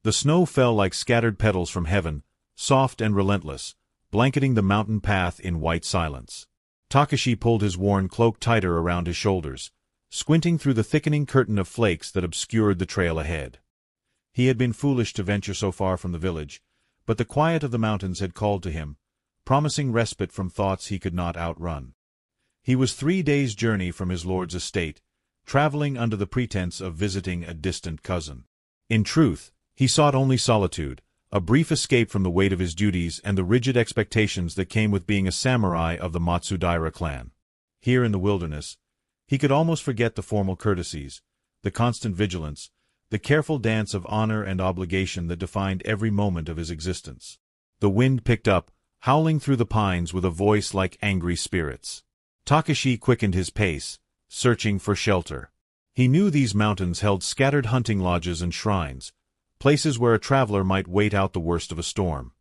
The snow fell like scattered petals from heaven, soft and relentless, blanketing the mountain path in white silence. Takashi pulled his worn cloak tighter around his shoulders, squinting through the thickening curtain of flakes that obscured the trail ahead. He had been foolish to venture so far from the village, but the quiet of the mountains had called to him, promising respite from thoughts he could not outrun. He was 3 days' journey from his lord's estate, traveling under the pretense of visiting a distant cousin. In truth, he sought only solitude, a brief escape from the weight of his duties and the rigid expectations that came with being a samurai of the Matsudaira clan. Here in the wilderness, he could almost forget the formal courtesies, the constant vigilance, the careful dance of honor and obligation that defined every moment of his existence. The wind picked up, howling through the pines with a voice like angry spirits. Takashi quickened his pace, searching for shelter. He knew these mountains held scattered hunting lodges and shrines, places where a traveler might wait out the worst of a storm.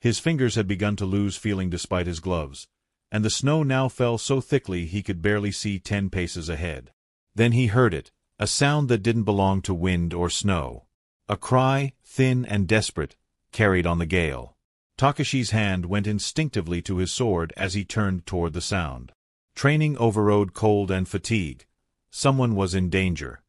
His fingers had begun to lose feeling despite his gloves, and the snow now fell so thickly he could barely see 10 paces ahead. Then he heard it, a sound that didn't belong to wind or snow. A cry, thin and desperate, carried on the gale. Takashi's hand went instinctively to his sword as he turned toward the sound. Training overrode cold and fatigue. Someone was in danger.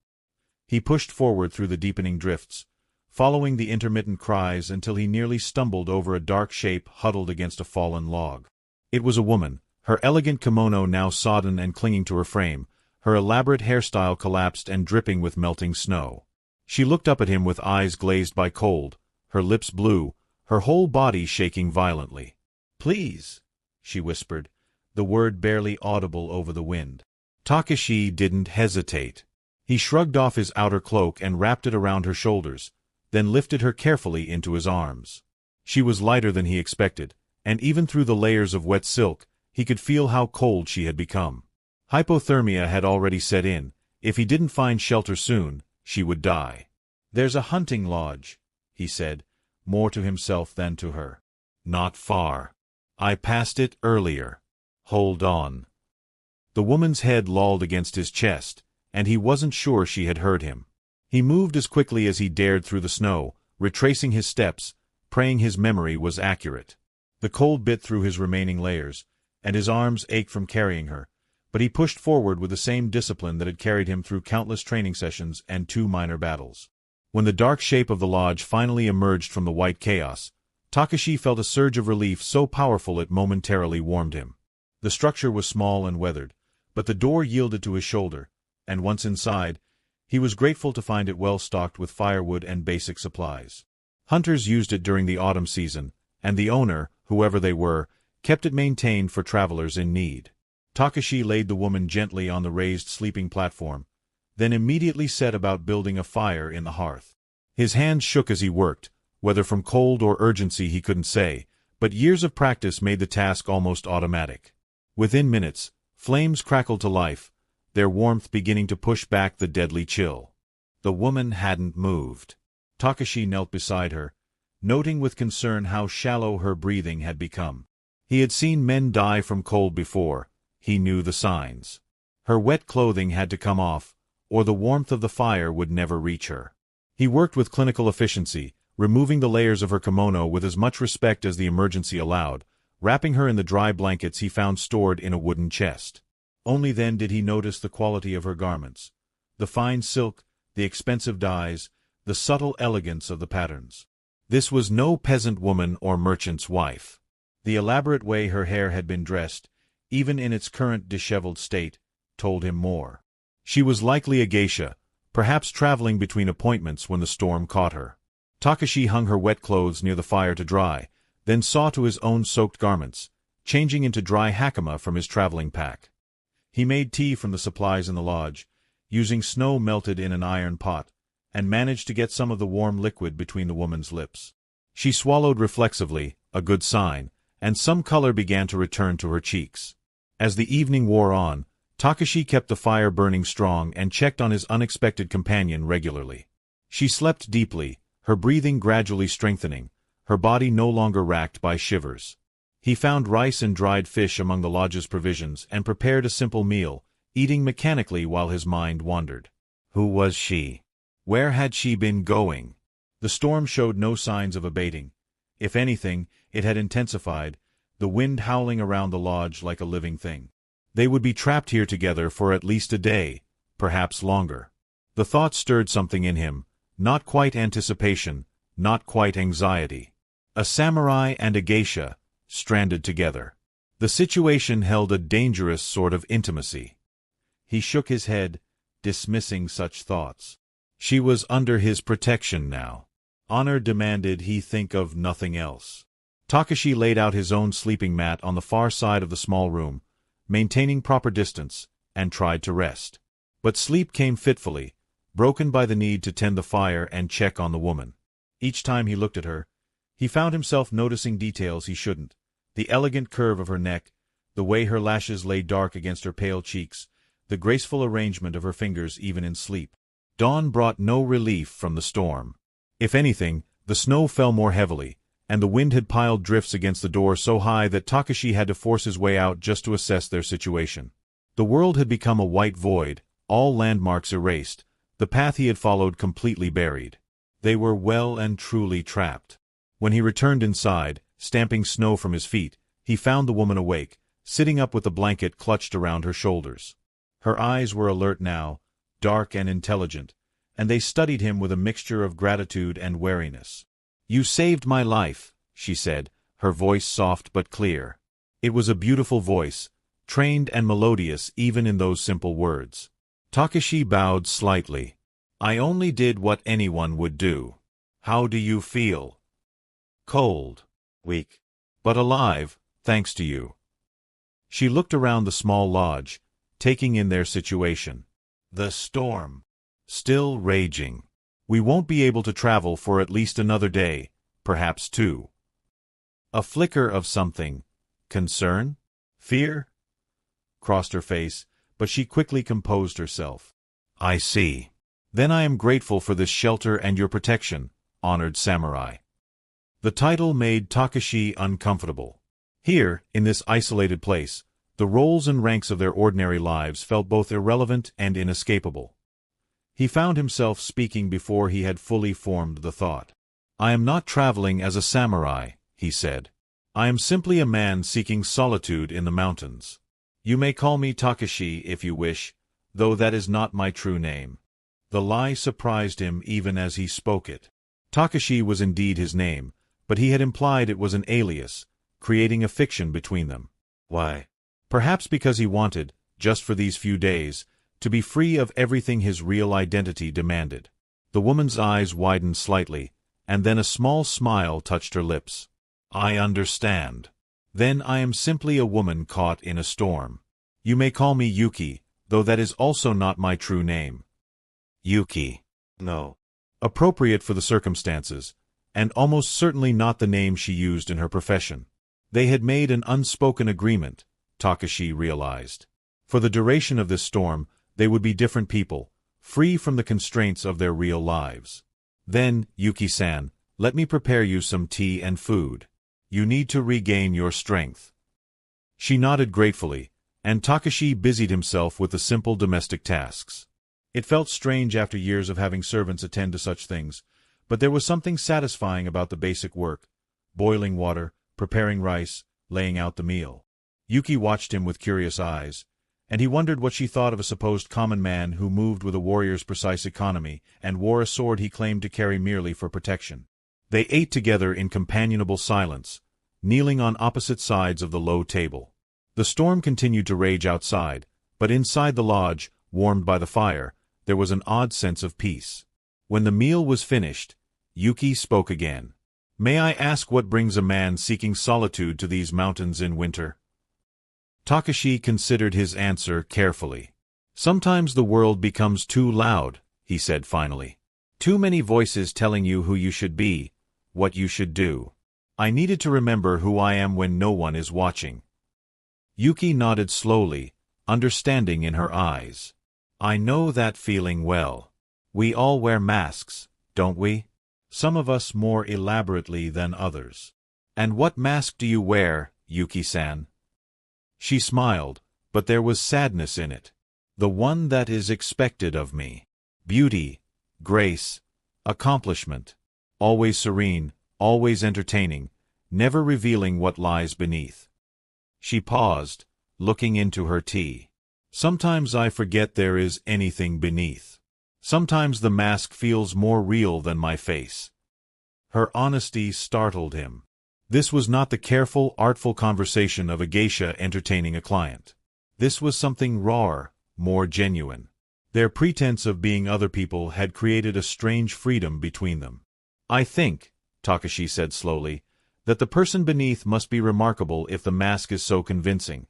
He pushed forward through the deepening drifts, following the intermittent cries until he nearly stumbled over a dark shape huddled against a fallen log. It was a woman, her elegant kimono now sodden and clinging to her frame, her elaborate hairstyle collapsed and dripping with melting snow. She looked up at him with eyes glazed by cold, her lips blue, her whole body shaking violently. "Please," she whispered, the word barely audible over the wind. Takashi didn't hesitate. He shrugged off his outer cloak and wrapped it around her shoulders, then lifted her carefully into his arms. She was lighter than he expected, and even through the layers of wet silk, he could feel how cold she had become. Hypothermia had already set in. If he didn't find shelter soon, she would die. "There's a hunting lodge," he said, more to himself than to her. "Not far. I passed it earlier. Hold on." The woman's head lolled against his chest, and he wasn't sure she had heard him. He moved as quickly as he dared through the snow, retracing his steps, praying his memory was accurate. The cold bit through his remaining layers, and his arms ached from carrying her, but he pushed forward with the same discipline that had carried him through countless training sessions and 2 minor battles. When the dark shape of the lodge finally emerged from the white chaos, Takashi felt a surge of relief so powerful it momentarily warmed him. The structure was small and weathered, but the door yielded to his shoulder, and once inside, he was grateful to find it well stocked with firewood and basic supplies. Hunters used it during the autumn season, and the owner, whoever they were, kept it maintained for travelers in need. Takashi laid the woman gently on the raised sleeping platform, then immediately set about building a fire in the hearth. His hands shook as he worked, whether from cold or urgency he couldn't say, but years of practice made the task almost automatic. Within minutes, flames crackled to life, their warmth beginning to push back the deadly chill. The woman hadn't moved. Takashi knelt beside her, noting with concern how shallow her breathing had become. He had seen men die from cold before. He knew the signs. Her wet clothing had to come off, or the warmth of the fire would never reach her. He worked with clinical efficiency, removing the layers of her kimono with as much respect as the emergency allowed, wrapping her in the dry blankets he found stored in a wooden chest. Only then did he notice the quality of her garments, the fine silk, the expensive dyes, the subtle elegance of the patterns. This was no peasant woman or merchant's wife. The elaborate way her hair had been dressed, even in its current disheveled state, told him more. She was likely a geisha, perhaps traveling between appointments when the storm caught her. Takashi hung her wet clothes near the fire to dry, then saw to his own soaked garments, changing into dry hakama from his traveling pack. He made tea from the supplies in the lodge, using snow melted in an iron pot, and managed to get some of the warm liquid between the woman's lips. She swallowed reflexively, a good sign, and some color began to return to her cheeks. As the evening wore on, Takashi kept the fire burning strong and checked on his unexpected companion regularly. She slept deeply, her breathing gradually strengthening, her body no longer racked by shivers. He found rice and dried fish among the lodge's provisions and prepared a simple meal, eating mechanically while his mind wandered. Who was she? Where had she been going? The storm showed no signs of abating. If anything, it had intensified, the wind howling around the lodge like a living thing. They would be trapped here together for at least a day, perhaps longer. The thought stirred something in him, not quite anticipation, not quite anxiety. A samurai and a geisha, stranded together. The situation held a dangerous sort of intimacy. He shook his head, dismissing such thoughts. She was under his protection now. Honor demanded he think of nothing else. Takashi laid out his own sleeping mat on the far side of the small room, maintaining proper distance, and tried to rest. But sleep came fitfully, broken by the need to tend the fire and check on the woman. Each time he looked at her, he found himself noticing details he shouldn't. The elegant curve of her neck, the way her lashes lay dark against her pale cheeks, the graceful arrangement of her fingers even in sleep. Dawn brought no relief from the storm. If anything, the snow fell more heavily, and the wind had piled drifts against the door so high that Takashi had to force his way out just to assess their situation. The world had become a white void, all landmarks erased, the path he had followed completely buried. They were well and truly trapped. When he returned inside, stamping snow from his feet, he found the woman awake, sitting up with a blanket clutched around her shoulders. Her eyes were alert now, dark and intelligent, and they studied him with a mixture of gratitude and wariness. "You saved my life," she said, her voice soft but clear. It was a beautiful voice, trained and melodious even in those simple words. Takashi bowed slightly. "I only did what anyone would do. How do you feel?" "Cold. Weak. But alive, thanks to you." She looked around the small lodge, taking in their situation. "The storm. Still raging. We won't be able to travel for at least another day, perhaps 2. A flicker of something. Concern? Fear? Crossed her face, but she quickly composed herself. "I see. Then I am grateful for this shelter and your protection, honored samurai." The title made Takashi uncomfortable. Here, in this isolated place, the roles and ranks of their ordinary lives felt both irrelevant and inescapable. He found himself speaking before he had fully formed the thought. "I am not traveling as a samurai," he said. "I am simply a man seeking solitude in the mountains. You may call me Takashi if you wish, though that is not my true name." The lie surprised him even as he spoke it. Takashi was indeed his name, but he had implied it was an alias, creating a fiction between them. Why? Perhaps because he wanted, just for these few days, to be free of everything his real identity demanded. The woman's eyes widened slightly, and then a small smile touched her lips. "I understand. Then I am simply a woman caught in a storm. You may call me Yuki, though that is also not my true name." Yuki. No. Appropriate for the circumstances, and almost certainly not the name she used in her profession. They had made an unspoken agreement, Takashi realized. For the duration of this storm, they would be different people, free from the constraints of their real lives. "Then, Yuki-san, let me prepare you some tea and food. You need to regain your strength." She nodded gratefully, and Takashi busied himself with the simple domestic tasks. It felt strange after years of having servants attend to such things, but there was something satisfying about the basic work: boiling water, preparing rice, laying out the meal. Yuki watched him with curious eyes, and he wondered what she thought of a supposed common man who moved with a warrior's precise economy and wore a sword he claimed to carry merely for protection. They ate together in companionable silence, kneeling on opposite sides of the low table. The storm continued to rage outside, but inside the lodge, warmed by the fire, there was an odd sense of peace. When the meal was finished, Yuki spoke again. "May I ask what brings a man seeking solitude to these mountains in winter?" Takashi considered his answer carefully. "Sometimes the world becomes too loud," he said finally. "Too many voices telling you who you should be, what you should do. I needed to remember who I am when no one is watching." Yuki nodded slowly, understanding in her eyes. "I know that feeling well. We all wear masks, don't we? Some of us more elaborately than others. And what mask do you wear, Yuki-san?" She smiled, but there was sadness in it. "The one that is expected of me. Beauty, grace, accomplishment. always serene, always entertaining, never revealing what lies beneath. She paused, looking into her tea. Sometimes I forget there is anything beneath. Sometimes the mask feels more real than my face. Her honesty startled him. This was not the careful, artful conversation of a geisha entertaining a client. This was something rawer, more genuine. Their pretense of being other people had created a strange freedom between them. I think, Takashi said slowly, that the person beneath must be remarkable if the mask is so convincing.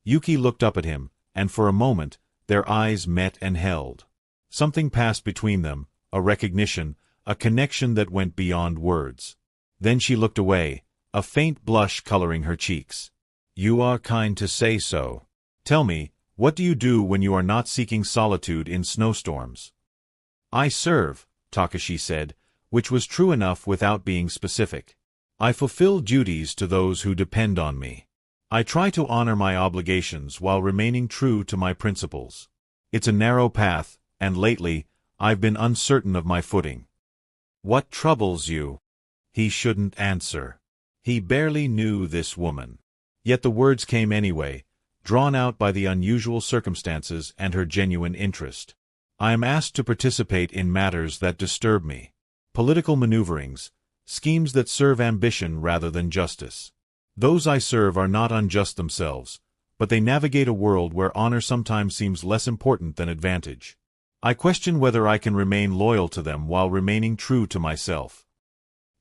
Yuki looked up at him, and for a moment, their eyes met and held. Something passed between them, a recognition, a connection that went beyond words. Then she looked away, a faint blush coloring her cheeks. You are kind to say so. Tell me, what do you do when you are not seeking solitude in snowstorms? I serve, Takashi said, which was true enough without being specific. I fulfill duties to those who depend on me. I try to honor my obligations while remaining true to my principles. It's a narrow path, and lately, I've been uncertain of my footing. What troubles you? He shouldn't answer. He barely knew this woman. Yet the words came anyway, drawn out by the unusual circumstances and her genuine interest. I am asked to participate in matters that disturb me. Political maneuverings, schemes that serve ambition rather than justice. Those I serve are not unjust themselves, but they navigate a world where honor sometimes seems less important than advantage. I question whether I can remain loyal to them while remaining true to myself.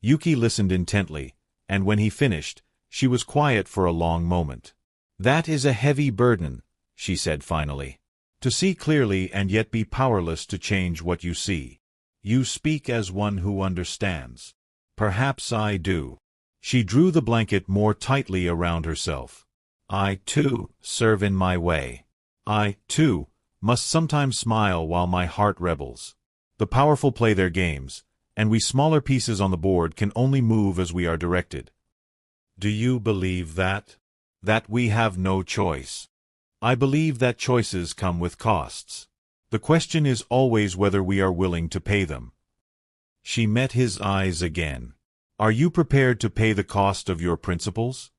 Yuki listened intently, and when he finished, she was quiet for a long moment. That is a heavy burden, she said finally. To see clearly and yet be powerless to change what you see. You speak as one who understands. Perhaps I do. She drew the blanket more tightly around herself. I, too, serve in my way. I, too, must sometimes smile while my heart rebels. The powerful play their games, and we smaller pieces on the board can only move as we are directed. Do you believe that? That we have no choice? I believe that choices come with costs. The question is always whether we are willing to pay them. She met his eyes again. Are you prepared to pay the cost of your principles?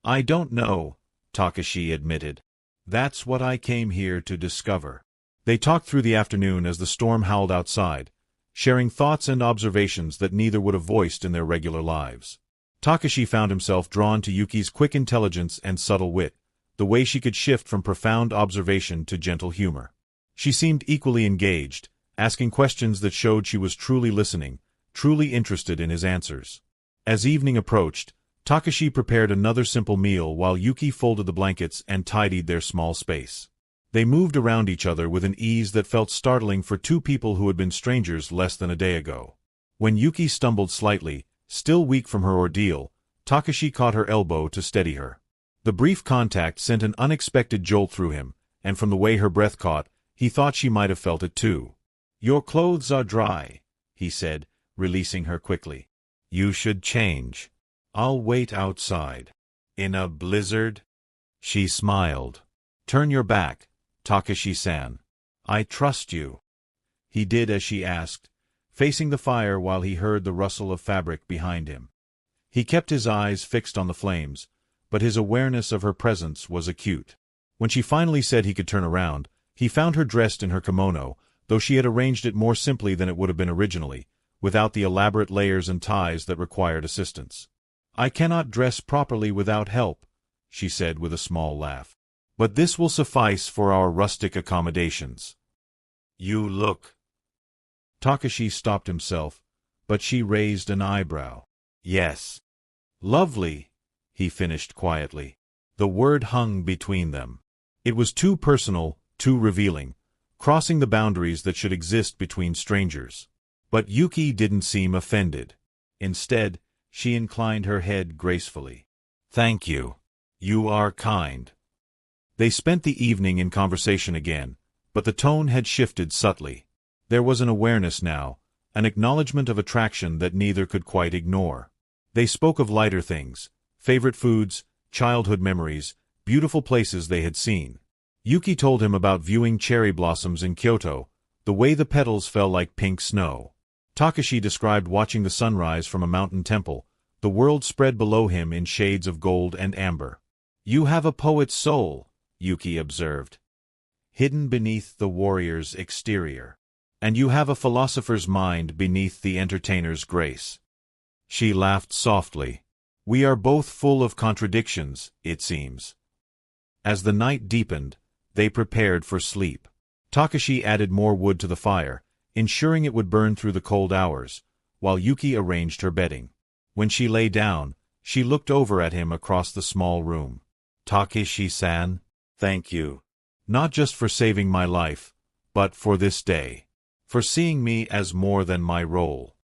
I don't know, Takashi admitted. That's what I came here to discover. They talked through the afternoon as the storm howled outside, sharing thoughts and observations that neither would have voiced in their regular lives. Takashi found himself drawn to Yuki's quick intelligence and subtle wit, the way she could shift from profound observation to gentle humor. She seemed equally engaged, asking questions that showed she was truly listening, truly interested in his answers. As evening approached, Takashi prepared another simple meal while Yuki folded the blankets and tidied their small space. They moved around each other with an ease that felt startling for two people who had been strangers less than a day ago. When Yuki stumbled slightly, still weak from her ordeal, Takashi caught her elbow to steady her. The brief contact sent an unexpected jolt through him, and from the way her breath caught, he thought she might have felt it too. Your clothes are dry, he said, releasing her quickly. You should change. I'll wait outside. In a blizzard? She smiled. Turn your back, Takashi-san. I trust you. He did as she asked, facing the fire while he heard the rustle of fabric behind him. He kept his eyes fixed on the flames, but his awareness of her presence was acute. When she finally said he could turn around, he found her dressed in her kimono, though she had arranged it more simply than it would have been originally, without the elaborate layers and ties that required assistance. I cannot dress properly without help, she said with a small laugh. But this will suffice for our rustic accommodations. You look. Takashi stopped himself, but she raised an eyebrow. Yes. Lovely, he finished quietly. The word hung between them. It was too personal, too revealing, crossing the boundaries that should exist between strangers. But Yuki didn't seem offended. Instead, she inclined her head gracefully. Thank you. You are kind. They spent the evening in conversation again, but the tone had shifted subtly. There was an awareness now, an acknowledgement of attraction that neither could quite ignore. They spoke of lighter things, favorite foods, childhood memories, beautiful places they had seen. Yuki told him about viewing cherry blossoms in Kyoto, the way the petals fell like pink snow. Takashi described watching the sunrise from a mountain temple, the world spread below him in shades of gold and amber. "You have a poet's soul," Yuki observed, "hidden beneath the warrior's exterior. And you have a philosopher's mind beneath the entertainer's grace." She laughed softly. "We are both full of contradictions, it seems." As the night deepened, they prepared for sleep. Takashi added more wood to the fire, ensuring it would burn through the cold hours, while Yuki arranged her bedding. When she lay down, she looked over at him across the small room. "Takeshi-san, thank you. Not just for saving my life, but for this day. For seeing me as more than my role.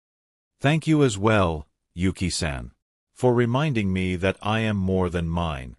Thank you as well, Yuki-san. For reminding me that I am more than mine."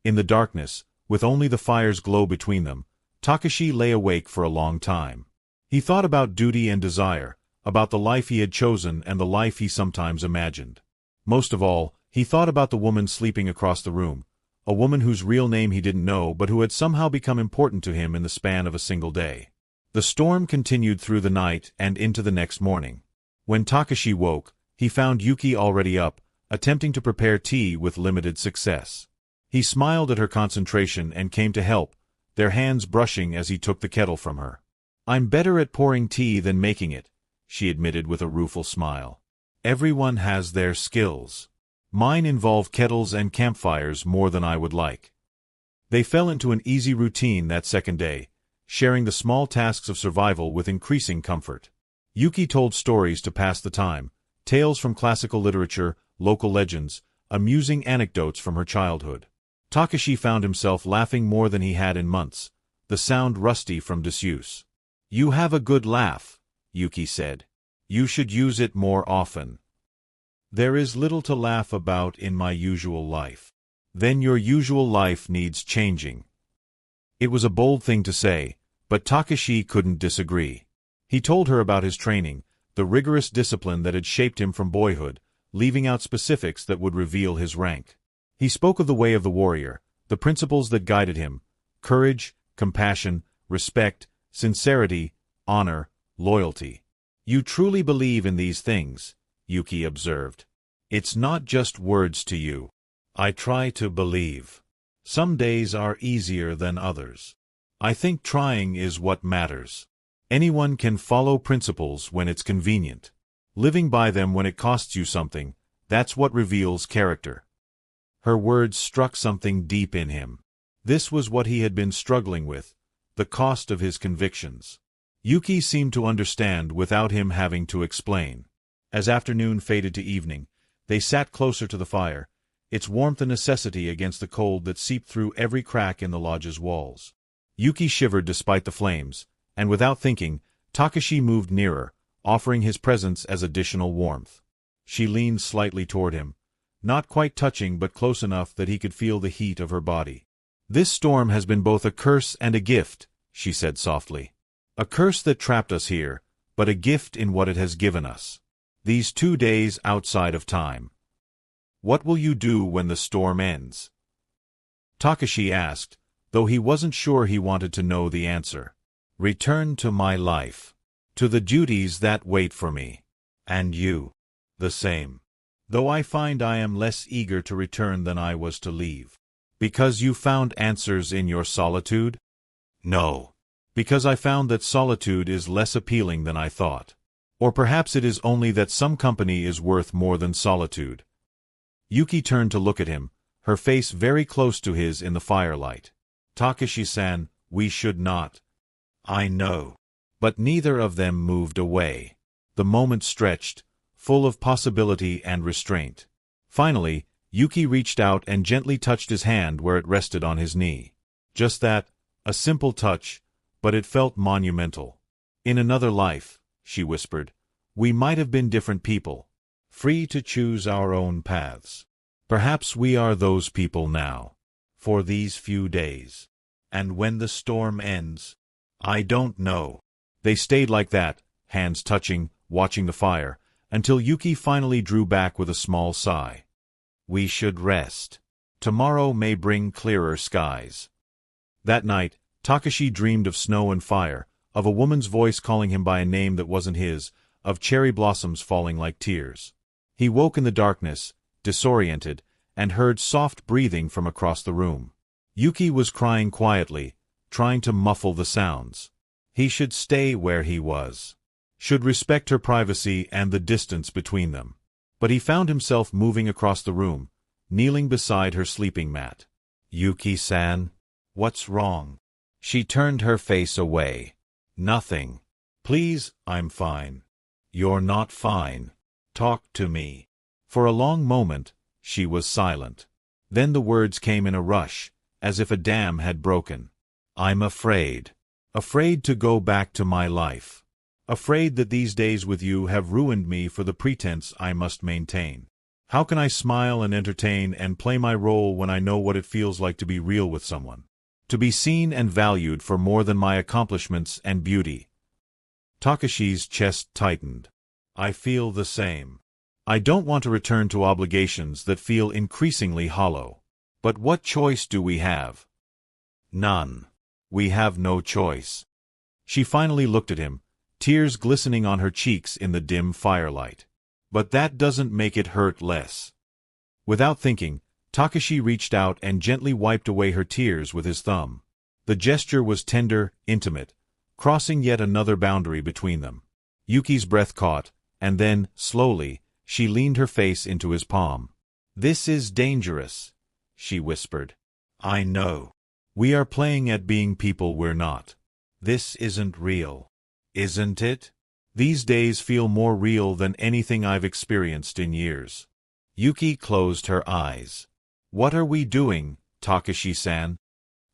In the darkness, with only the fire's glow between them, Takashi lay awake for a long time. He thought about duty and desire, about the life he had chosen and the life he sometimes imagined. Most of all, he thought about the woman sleeping across the room, a woman whose real name he didn't know but who had somehow become important to him in the span of a single day. The storm continued through the night and into the next morning. When Takashi woke, he found Yuki already up, attempting to prepare tea with limited success. He smiled at her concentration and came to help, their hands brushing as he took the kettle from her. "I'm better at pouring tea than making it," she admitted with a rueful smile. "Everyone has their skills. Mine involve kettles and campfires more than I would like." They fell into an easy routine that second day, sharing the small tasks of survival with increasing comfort. Yuki told stories to pass the time, tales from classical literature, local legends, amusing anecdotes from her childhood. Takashi found himself laughing more than he had in months, the sound rusty from disuse. "You have a good laugh," Yuki said. "You should use it more often." "There is little to laugh about in my usual life." "Then your usual life needs changing." It was a bold thing to say, but Takashi couldn't disagree. He told her about his training, the rigorous discipline that had shaped him from boyhood, leaving out specifics that would reveal his rank. He spoke of the way of the warrior, the principles that guided him: courage, compassion, respect, sincerity, honor, loyalty. "You truly believe in these things," Yuki observed. "It's not just words to you." "I try to believe. Some days are easier than others. I think trying is what matters. Anyone can follow principles when it's convenient. Living by them when it costs you something, that's what reveals character." Her words struck something deep in him. This was what he had been struggling with, the cost of his convictions. Yuki seemed to understand without him having to explain. As afternoon faded to evening, they sat closer to the fire, its warmth a necessity against the cold that seeped through every crack in the lodge's walls. Yuki shivered despite the flames, and without thinking, Takashi moved nearer, offering his presence as additional warmth. She leaned slightly toward him, not quite touching but close enough that he could feel the heat of her body. "This storm has been both a curse and a gift," she said softly. "A curse that trapped us here, but a gift in what it has given us. These 2 days outside of time. What will you do when the storm ends?" Takashi asked, though he wasn't sure he wanted to know the answer. "Return to my life. To the duties that wait for me. And you. The same. Though I find I am less eager to return than I was to leave." "Because you found answers in your solitude?" "No. Because I found that solitude is less appealing than I thought. Or perhaps it is only that some company is worth more than solitude." Yuki turned to look at him, her face very close to his in the firelight. "Takashi-san, we should not." "I know." But neither of them moved away. The moment stretched, full of possibility and restraint. Finally, Yuki reached out and gently touched his hand where it rested on his knee. Just that, a simple touch, but it felt monumental. "In another life," she whispered, "we might have been different people, free to choose our own paths. Perhaps we are those people now, for these few days. And when the storm ends, I don't know." They stayed like that, hands touching, watching the fire, until Yuki finally drew back with a small sigh. "We should rest. Tomorrow may bring clearer skies." That night, Takashi dreamed of snow and fire, of a woman's voice calling him by a name that wasn't his, of cherry blossoms falling like tears. He woke in the darkness, disoriented, and heard soft breathing from across the room. Yuki was crying quietly, trying to muffle the sounds. He should stay where he was. Should respect her privacy and the distance between them. But he found himself moving across the room, kneeling beside her sleeping mat. "Yuki-san, what's wrong?" She turned her face away. "Nothing. Please, I'm fine." "You're not fine. Talk to me." For a long moment, she was silent. Then the words came in a rush, as if a dam had broken. "I'm afraid. Afraid to go back to my life. Afraid that these days with you have ruined me for the pretense I must maintain. How can I smile and entertain and play my role when I know what it feels like to be real with someone? To be seen and valued for more than my accomplishments and beauty." Takashi's chest tightened. "I feel the same. I don't want to return to obligations that feel increasingly hollow. But what choice do we have?" "None. We have no choice." She finally looked at him, tears glistening on her cheeks in the dim firelight. "But that doesn't make it hurt less." Without thinking, Takashi reached out and gently wiped away her tears with his thumb. The gesture was tender, intimate, crossing yet another boundary between them. Yuki's breath caught, and then, slowly, she leaned her face into his palm. "This is dangerous," she whispered. "I know. We are playing at being people we're not. This isn't real. Isn't it? These days feel more real than anything I've experienced in years." Yuki closed her eyes. "What are we doing, Takashi-san?"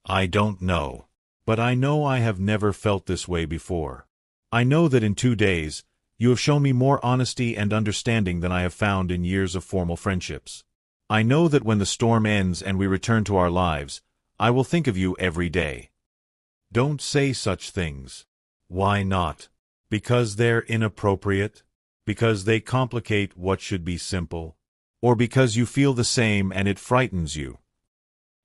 "I don't know. But I know I have never felt this way before. I know that in 2 days, you have shown me more honesty and understanding than I have found in years of formal friendships. I know that when the storm ends and we return to our lives, I will think of you every day." "Don't say such things." "Why not? Because they're inappropriate? Because they complicate what should be simple? Or because you feel the same and it frightens you?"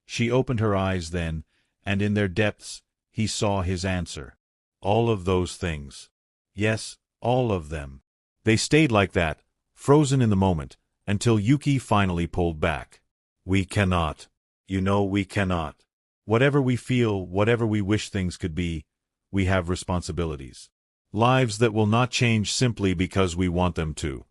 She opened her eyes then, and in their depths, he saw his answer. "All of those things. Yes, all of them." They stayed like that, frozen in the moment, until Yuki finally pulled back. "We cannot. You know we cannot. Whatever we feel, whatever we wish things could be, we have responsibilities. Lives that will not change simply because we want them to."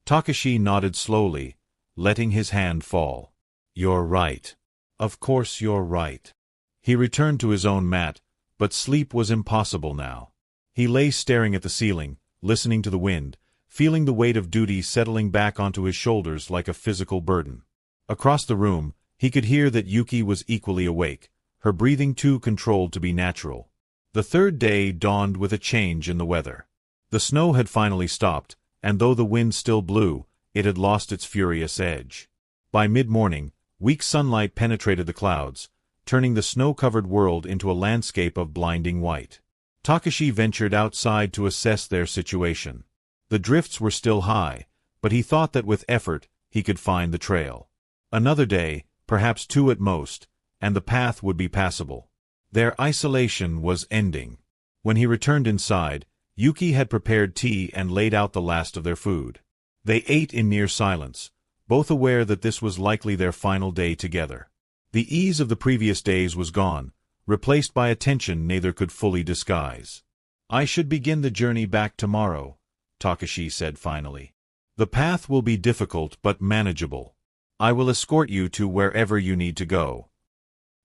Takashi nodded slowly, letting his hand fall. "You're right. Of course you're right." He returned to his own mat, but sleep was impossible now. He lay staring at the ceiling, listening to the wind, feeling the weight of duty settling back onto his shoulders like a physical burden. Across the room, he could hear that Yuki was equally awake, her breathing too controlled to be natural. The third day dawned with a change in the weather. The snow had finally stopped, and though the wind still blew, it had lost its furious edge. By mid-morning, weak sunlight penetrated the clouds, turning the snow-covered world into a landscape of blinding white. Takashi ventured outside to assess their situation. The drifts were still high, but he thought that with effort he could find the trail. Another day, perhaps 2 at most, and the path would be passable. Their isolation was ending. When he returned inside, Yuki had prepared tea and laid out the last of their food. They ate in near silence, both aware that this was likely their final day together. The ease of the previous days was gone, replaced by a tension neither could fully disguise. "I should begin the journey back tomorrow," Takashi said finally. "The path will be difficult but manageable. I will escort you to wherever you need to go."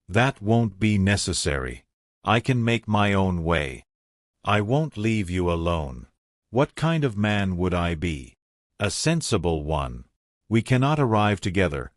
"That won't be necessary. I can make my own way. I won't leave you alone. What kind of man would I be? A sensible one. We cannot arrive together,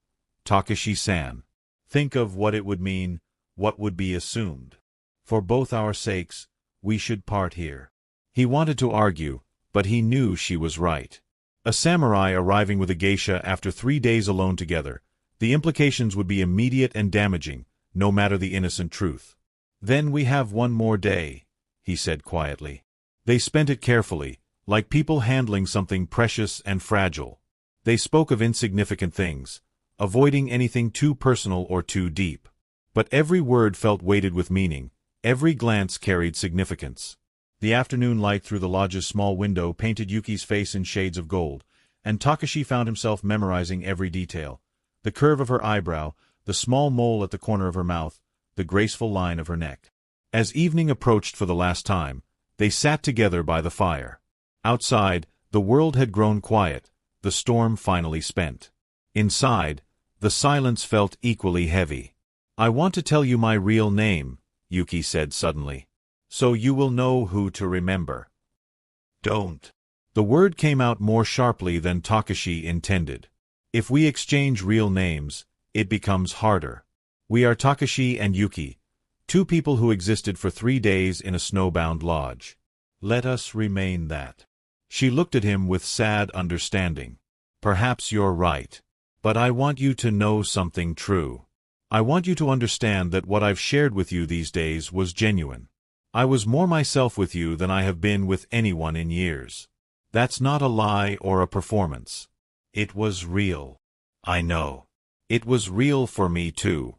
Takashi-san. Think of what it would mean, what would be assumed. For both our sakes, we should part here." He wanted to argue, but he knew she was right. A samurai arriving with a geisha after 3 days alone together, the implications would be immediate and damaging, no matter the innocent truth. "Then we have one more day," he said quietly. They spent it carefully, like people handling something precious and fragile. They spoke of insignificant things, avoiding anything too personal or too deep. But every word felt weighted with meaning, every glance carried significance. The afternoon light through the lodge's small window painted Yuki's face in shades of gold, and Takashi found himself memorizing every detail. The curve of her eyebrow, the small mole at the corner of her mouth, the graceful line of her neck. As evening approached for the last time, they sat together by the fire. Outside, the world had grown quiet, the storm finally spent. Inside, the silence felt equally heavy. "I want to tell you my real name," Yuki said suddenly. "So you will know who to remember." "Don't." The word came out more sharply than Takashi intended. "If we exchange real names, it becomes harder. We are Takashi and Yuki, two people who existed for 3 days in a snowbound lodge. Let us remain that." She looked at him with sad understanding. "Perhaps you're right. But I want you to know something true. I want you to understand that what I've shared with you these days was genuine. I was more myself with you than I have been with anyone in years. That's not a lie or a performance. It was real. I know. It was real for me too."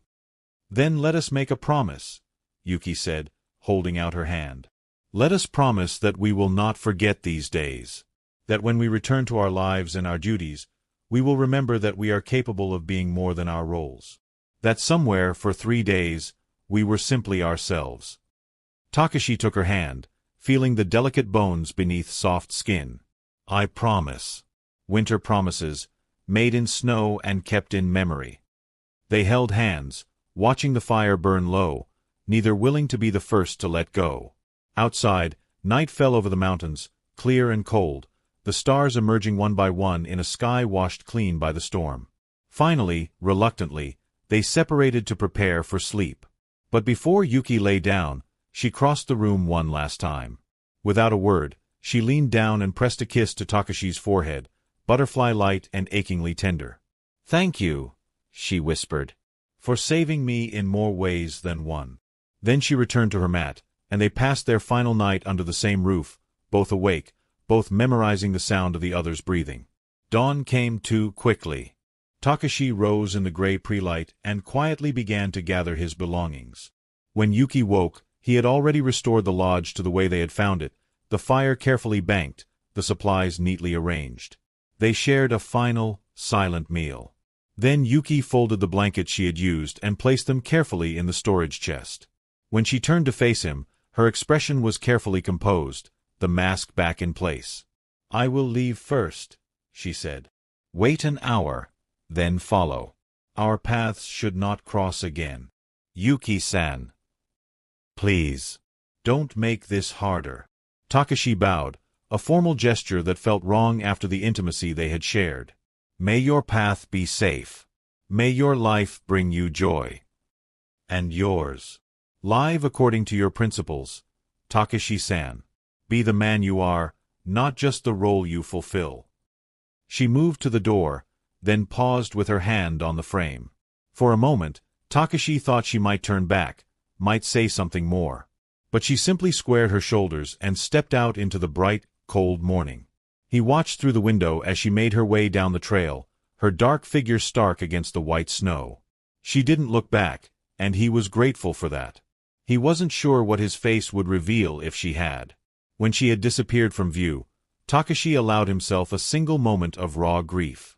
"Then let us make a promise," Yuki said, holding out her hand. "Let us promise that we will not forget these days. That when we return to our lives and our duties, we will remember that we are capable of being more than our roles. That somewhere, for 3 days, we were simply ourselves." Takashi took her hand, feeling the delicate bones beneath soft skin. "I promise." Winter promises, made in snow and kept in memory. They held hands, watching the fire burn low, neither willing to be the first to let go. Outside, night fell over the mountains, clear and cold, the stars emerging one by one in a sky washed clean by the storm. Finally, reluctantly, they separated to prepare for sleep. But before Yuki lay down, she crossed the room one last time. Without a word, she leaned down and pressed a kiss to Takashi's forehead, butterfly-light and achingly tender. "Thank you," she whispered, "for saving me in more ways than one." Then she returned to her mat, and they passed their final night under the same roof, both awake, both memorizing the sound of the other's breathing. Dawn came too quickly. Takashi rose in the gray pre-light and quietly began to gather his belongings. When Yuki woke, he had already restored the lodge to the way they had found it, the fire carefully banked, the supplies neatly arranged. They shared a final, silent meal. Then Yuki folded the blankets she had used and placed them carefully in the storage chest. When she turned to face him, her expression was carefully composed, the mask back in place. "I will leave first," she said. "Wait an hour, then follow. Our paths should not cross again. Yuki-san. Please. Don't make this harder." Takashi bowed, a formal gesture that felt wrong after the intimacy they had shared. "May your path be safe. May your life bring you joy. And yours. Live according to your principles, Takashi-san. Be the man you are, not just the role you fulfill." She moved to the door, then paused with her hand on the frame. For a moment, Takashi thought she might turn back, might say something more. But she simply squared her shoulders and stepped out into the bright, cold morning. He watched through the window as she made her way down the trail, her dark figure stark against the white snow. She didn't look back, and he was grateful for that. He wasn't sure what his face would reveal if she had. When she had disappeared from view, Takashi allowed himself a single moment of raw grief.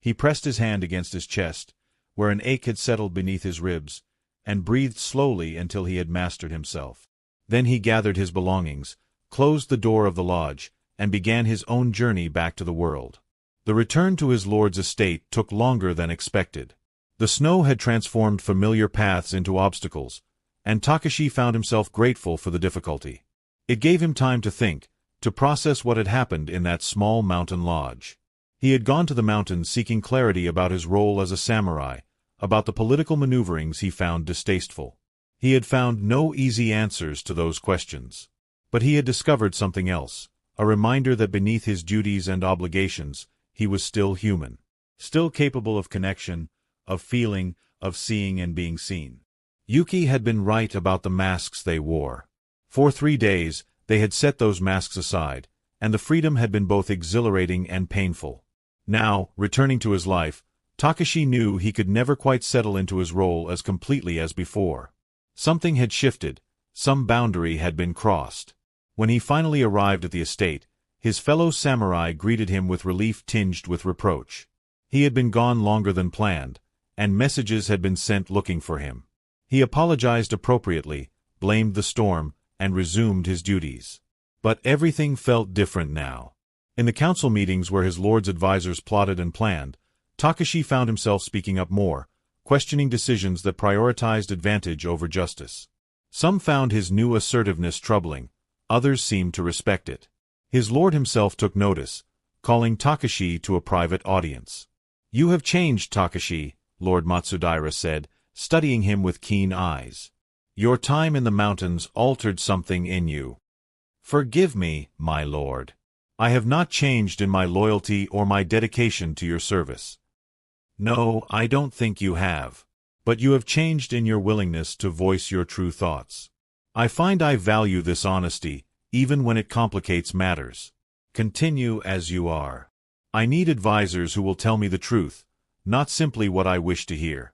He pressed his hand against his chest, where an ache had settled beneath his ribs, and breathed slowly until he had mastered himself. Then he gathered his belongings, closed the door of the lodge, and began his own journey back to the world. The return to his lord's estate took longer than expected. The snow had transformed familiar paths into obstacles, and Takashi found himself grateful for the difficulty. It gave him time to think, to process what had happened in that small mountain lodge. He had gone to the mountains seeking clarity about his role as a samurai, about the political maneuverings he found distasteful. He had found no easy answers to those questions. But he had discovered something else, a reminder that beneath his duties and obligations, he was still human, still capable of connection, of feeling, of seeing and being seen. Yuki had been right about the masks they wore. For 3 days, they had set those masks aside, and the freedom had been both exhilarating and painful. Now, returning to his life, Takashi knew he could never quite settle into his role as completely as before. Something had shifted, some boundary had been crossed. When he finally arrived at the estate, his fellow samurai greeted him with relief tinged with reproach. He had been gone longer than planned, and messages had been sent looking for him. He apologized appropriately, blamed the storm, and resumed his duties. But everything felt different now. In the council meetings where his lord's advisors plotted and planned, Takashi found himself speaking up more, questioning decisions that prioritized advantage over justice. Some found his new assertiveness troubling, others seemed to respect it. His lord himself took notice, calling Takashi to a private audience. "You have changed, Takashi," Lord Matsudaira said, studying him with keen eyes. "Your time in the mountains altered something in you." "Forgive me, my lord. I have not changed in my loyalty or my dedication to your service." "No, I don't think you have. But you have changed in your willingness to voice your true thoughts. I find I value this honesty, even when it complicates matters. Continue as you are. I need advisors who will tell me the truth, not simply what I wish to hear."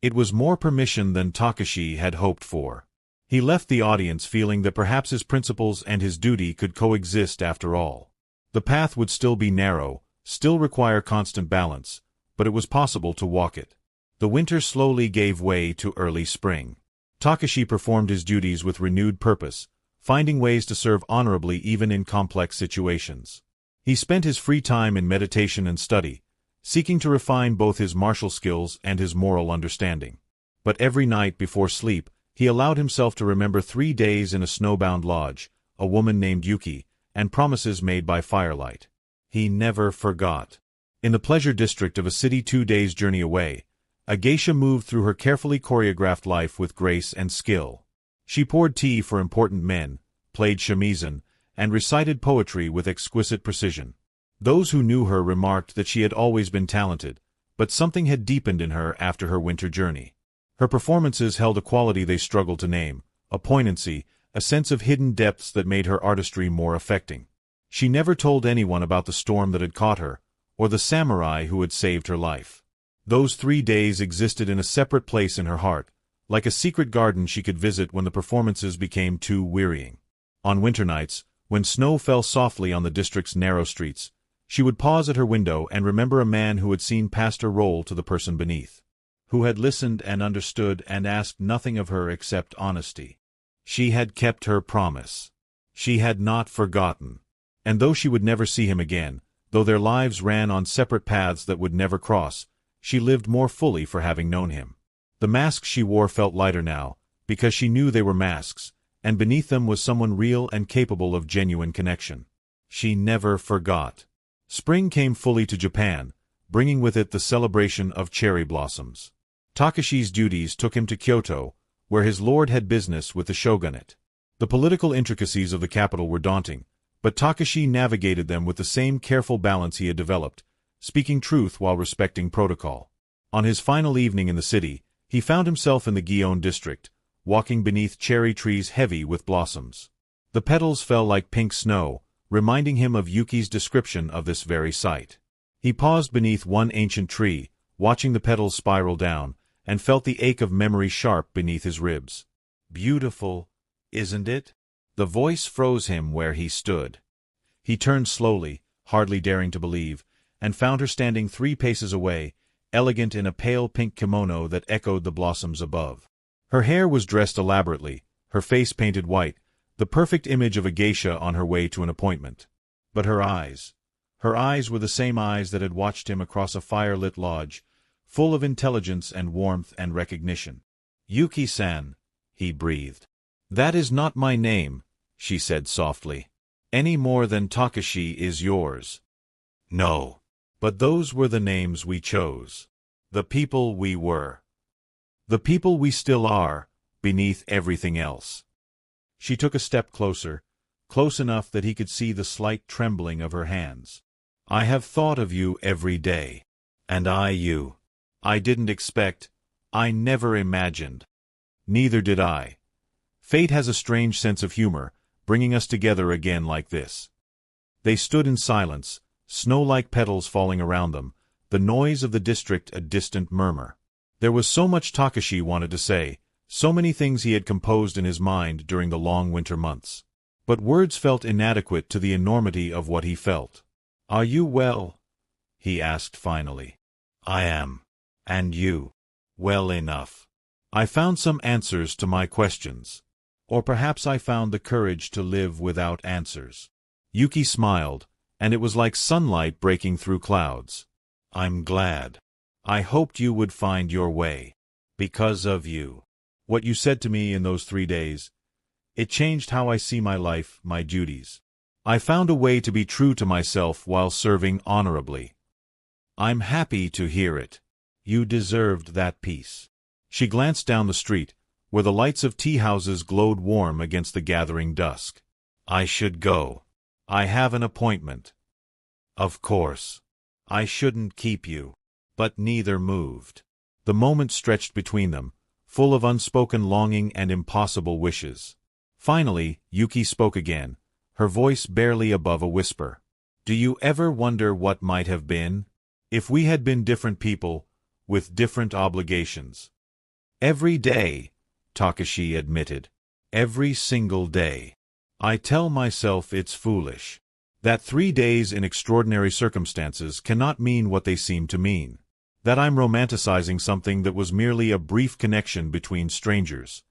It was more permission than Takashi had hoped for. He left the audience feeling that perhaps his principles and his duty could coexist after all. The path would still be narrow, still require constant balance, but it was possible to walk it. The winter slowly gave way to early spring. Takashi performed his duties with renewed purpose, finding ways to serve honorably even in complex situations. He spent his free time in meditation and study, seeking to refine both his martial skills and his moral understanding. But every night before sleep, he allowed himself to remember 3 days in a snowbound lodge, a woman named Yuki, and promises made by firelight. He never forgot. In the pleasure district of a city 2 days' journey away, a geisha moved through her carefully choreographed life with grace and skill. She poured tea for important men, played shamisen, and recited poetry with exquisite precision. Those who knew her remarked that she had always been talented, but something had deepened in her after her winter journey. Her performances held a quality they struggled to name, a poignancy, a sense of hidden depths that made her artistry more affecting. She never told anyone about the storm that had caught her, or the samurai who had saved her life. Those 3 days existed in a separate place in her heart, like a secret garden she could visit when the performances became too wearying. On winter nights, when snow fell softly on the district's narrow streets, she would pause at her window and remember a man who had seen past her role to the person beneath, who had listened and understood and asked nothing of her except honesty. She had kept her promise. She had not forgotten. And though she would never see him again, though their lives ran on separate paths that would never cross, she lived more fully for having known him. The masks she wore felt lighter now, because she knew they were masks, and beneath them was someone real and capable of genuine connection. She never forgot. Spring came fully to Japan, bringing with it the celebration of cherry blossoms. Takashi's duties took him to Kyoto, where his lord had business with the shogunate. The political intricacies of the capital were daunting, but Takashi navigated them with the same careful balance he had developed, speaking truth while respecting protocol. On his final evening in the city, he found himself in the Gion district, walking beneath cherry trees heavy with blossoms. The petals fell like pink snow, reminding him of Yuki's description of this very sight. He paused beneath one ancient tree, watching the petals spiral down, and felt the ache of memory sharp beneath his ribs. "Beautiful, isn't it?" The voice froze him where he stood. He turned slowly, hardly daring to believe, and found her standing 3 paces away, elegant in a pale pink kimono that echoed the blossoms above. Her hair was dressed elaborately, her face painted white, the perfect image of a geisha on her way to an appointment. But her eyes were the same eyes that had watched him across a fire-lit lodge, full of intelligence and warmth and recognition. "Yuki-san," he breathed. "That is not my name," she said softly. "Any more than Takashi is yours." "No. But those were the names we chose. The people we were. The people we still are, beneath everything else." She took a step closer, close enough that he could see the slight trembling of her hands. "I have thought of you every day. And you. I didn't expect, I never imagined." "Neither did I. Fate has a strange sense of humor, bringing us together again like this." They stood in silence, snow-like petals falling around them, the noise of the district a distant murmur. There was so much Takashi wanted to say, so many things he had composed in his mind during the long winter months. But words felt inadequate to the enormity of what he felt. "Are you well?" he asked finally. "I am. And you?" "Well enough. I found some answers to my questions. Or perhaps I found the courage to live without answers." Yuki smiled, and it was like sunlight breaking through clouds. "I'm glad. I hoped you would find your way. Because of you. What you said to me in those 3 days, it changed how I see my life, my duties. I found a way to be true to myself while serving honorably." "I'm happy to hear it. You deserved that peace." She glanced down the street, where the lights of tea-houses glowed warm against the gathering dusk. "I should go. I have an appointment." "Of course. I shouldn't keep you." But neither moved. The moment stretched between them, full of unspoken longing and impossible wishes. Finally, Yuki spoke again, her voice barely above a whisper. "Do you ever wonder what might have been? If we had been different people, with different obligations?" "Every day," Takashi admitted. "Every single day. I tell myself it's foolish. That 3 days in extraordinary circumstances cannot mean what they seem to mean. That I'm romanticizing something that was merely a brief connection between strangers."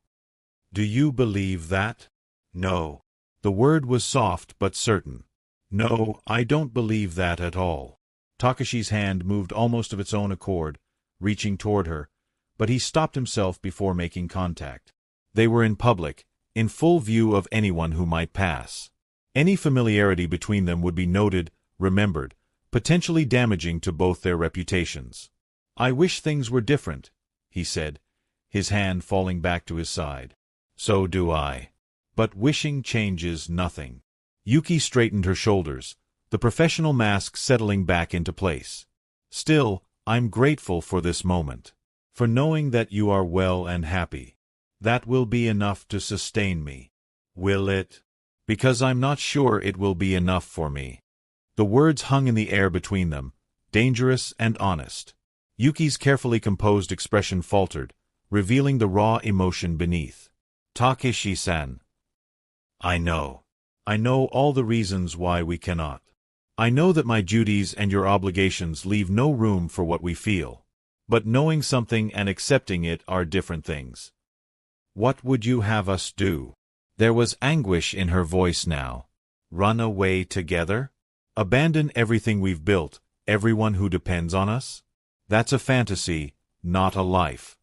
"Do you believe that?" "No." The word was soft but certain. "No, I don't believe that at all." Takashi's hand moved almost of its own accord, reaching toward her, but he stopped himself before making contact. They were in public, in full view of anyone who might pass. Any familiarity between them would be noted, remembered, potentially damaging to both their reputations. "I wish things were different," he said, his hand falling back to his side. "So do I. But wishing changes nothing." Yuki straightened her shoulders, the professional mask settling back into place. "Still, I'm grateful for this moment. For knowing that you are well and happy. That will be enough to sustain me." "Will it?" "Because I'm not sure it will be enough for me." The words hung in the air between them, dangerous and honest. Yuki's carefully composed expression faltered, revealing the raw emotion beneath. "Takeshi-san. I know. I know all the reasons why we cannot. I know that my duties and your obligations leave no room for what we feel. But knowing something and accepting it are different things. What would you have us do?" There was anguish in her voice now. "Run away together? Abandon everything we've built, everyone who depends on us? That's a fantasy, not a life."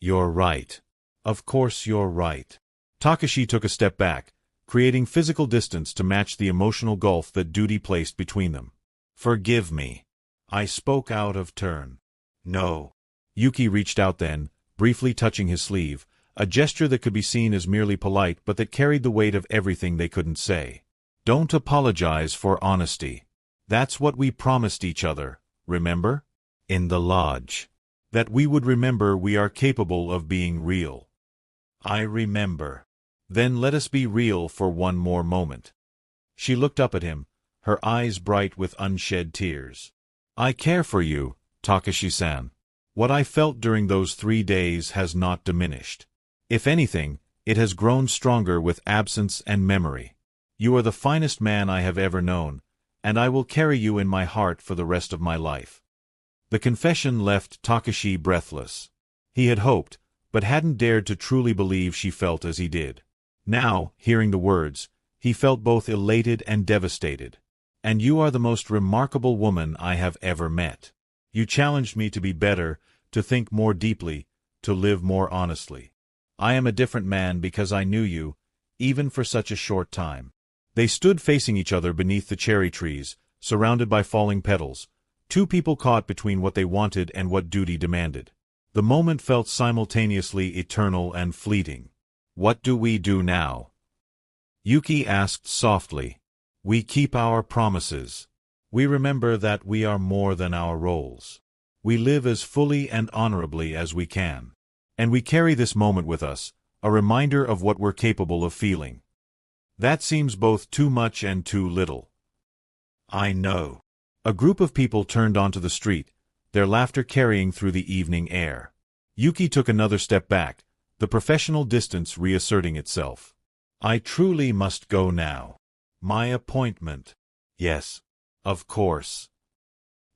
"You're right. Of course you're right." Takashi took a step back, creating physical distance to match the emotional gulf that duty placed between them. "Forgive me. I spoke out of turn." "No." Yuki reached out then, briefly touching his sleeve, a gesture that could be seen as merely polite but that carried the weight of everything they couldn't say. "Don't apologize for honesty. That's what we promised each other, remember? In the lodge. That we would remember we are capable of being real." "I remember." "Then let us be real for one more moment." She looked up at him, her eyes bright with unshed tears. "I care for you, Takashi-san. What I felt during those 3 days has not diminished. If anything, it has grown stronger with absence and memory. You are the finest man I have ever known, and I will carry you in my heart for the rest of my life." The confession left Takashi breathless. He had hoped, but hadn't dared to truly believe she felt as he did. Now, hearing the words, he felt both elated and devastated. "And you are the most remarkable woman I have ever met. You challenged me to be better, to think more deeply, to live more honestly. I am a different man because I knew you, even for such a short time." They stood facing each other beneath the cherry trees, surrounded by falling petals, two people caught between what they wanted and what duty demanded. The moment felt simultaneously eternal and fleeting. "What do we do now?" Yuki asked softly. "We keep our promises. We remember that we are more than our roles. We live as fully and honorably as we can. And we carry this moment with us, a reminder of what we're capable of feeling." That seems both too much and too little. "I know." A group of people turned onto the street, their laughter carrying through the evening air. Yuki took another step back, the professional distance reasserting itself. I truly must go now. My appointment. Yes, of course.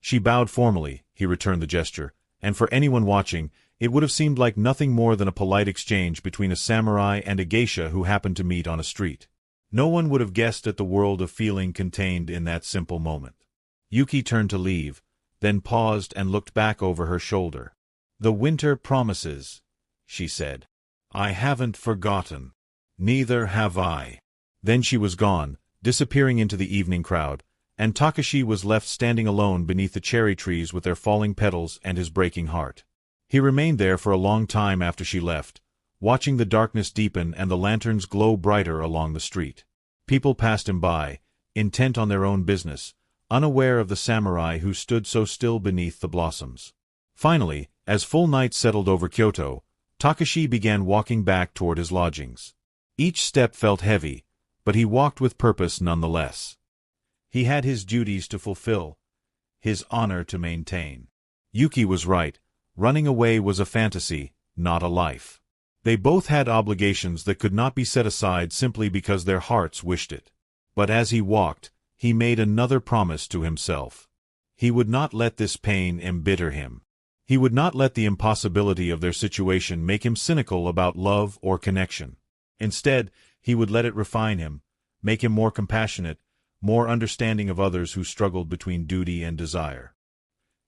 She bowed formally. He returned the gesture, and for anyone watching, it would have seemed like nothing more than a polite exchange between a samurai and a geisha who happened to meet on a street. No one would have guessed at the world of feeling contained in that simple moment. Yuki turned to leave, then paused and looked back over her shoulder. The winter promises, she said. I haven't forgotten. Neither have I. Then she was gone, disappearing into the evening crowd, and Takashi was left standing alone beneath the cherry trees with their falling petals and his breaking heart. He remained there for a long time after she left, watching the darkness deepen and the lanterns glow brighter along the street. People passed him by, intent on their own business, unaware of the samurai who stood so still beneath the blossoms. Finally, as full night settled over Kyoto, Takashi began walking back toward his lodgings. Each step felt heavy, but he walked with purpose nonetheless. He had his duties to fulfill, his honor to maintain. Yuki was right. Running away was a fantasy, not a life. They both had obligations that could not be set aside simply because their hearts wished it. But as he walked, he made another promise to himself. He would not let this pain embitter him. He would not let the impossibility of their situation make him cynical about love or connection. Instead, he would let it refine him, make him more compassionate, more understanding of others who struggled between duty and desire.